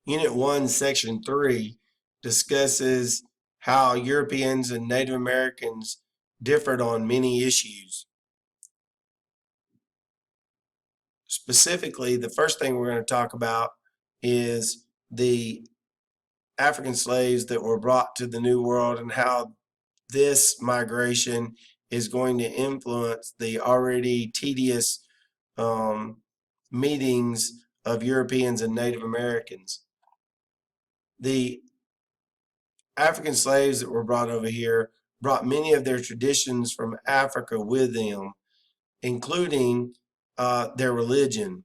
Unit 1, Section 3 discusses how Europeans and Native Americans differed on many issues. Specifically, the first thing we're going to talk about is the African slaves that were brought to the New World and how this migration is going to influence the already tedious meetings of Europeans and Native Americans. The African slaves that were brought over here brought many of their traditions from Africa with them, including their religion.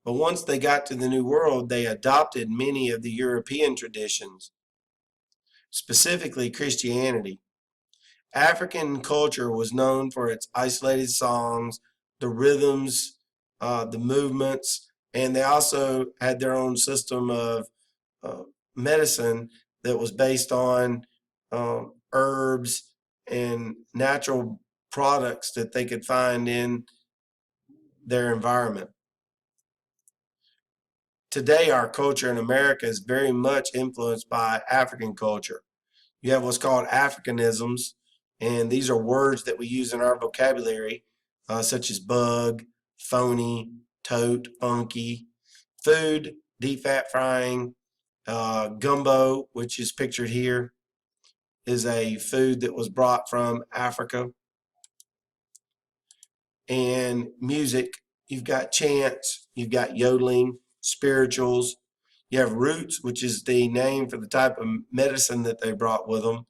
But once they got to the New World, they adopted many of the European traditions, specifically Christianity. African culture was known for its isolated songs, the rhythms, the movements, and they also had their own system of uh, medicine that was based on herbs and natural products that they could find in their environment. Today, our culture in America is very much influenced by African culture. You have what's called Africanisms, and these are words that we use in our vocabulary, such as bug, phony, tote, funky, food, deep fat frying, gumbo, which is pictured here, is a food that was brought from Africa. And music, you've got chants, you've got yodeling, spirituals. You have roots, which is the name for the type of medicine that they brought with them.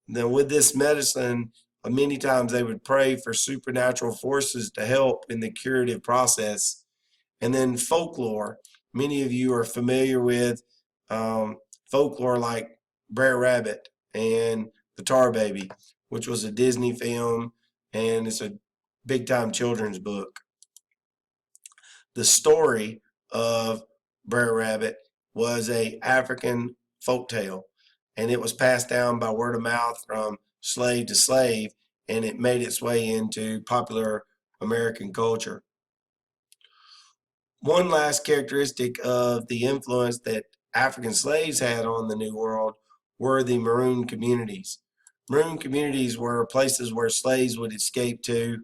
Then with this medicine, many times they would pray for supernatural forces to help in the curative process. And then folklore. Many of you are familiar with folklore like Brer Rabbit and the Tar Baby, which was a Disney film, and it's a big time children's book. The story of Brer Rabbit was a African folk tale, and it was passed down by word of mouth from slave to slave, and it made its way into popular American culture. One last characteristic of the influence that African slaves had on the New World were the maroon communities. Maroon communities were places where slaves would escape to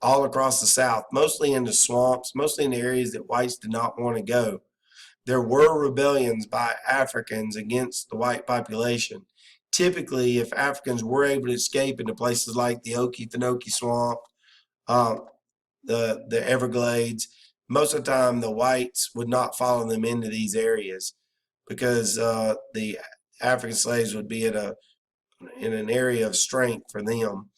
all across the South, mostly into swamps, mostly in areas that whites did not want to go. There were rebellions by Africans against the white population. Typically, if Africans were able to escape into places like the Okefenokee Swamp, um, the Everglades, most of the time the whites would not follow them into these areas because the African slaves would be in an area of strength for them,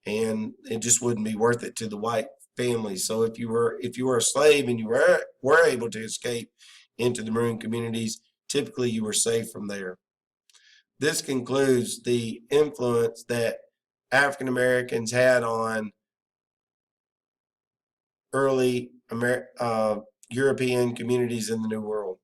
and it just wouldn't be worth it to the white family. So if you were a slave and you were able to escape into the maroon communities, typically you were safe from there. This concludes the influence that African Americans had on early European communities in the New World.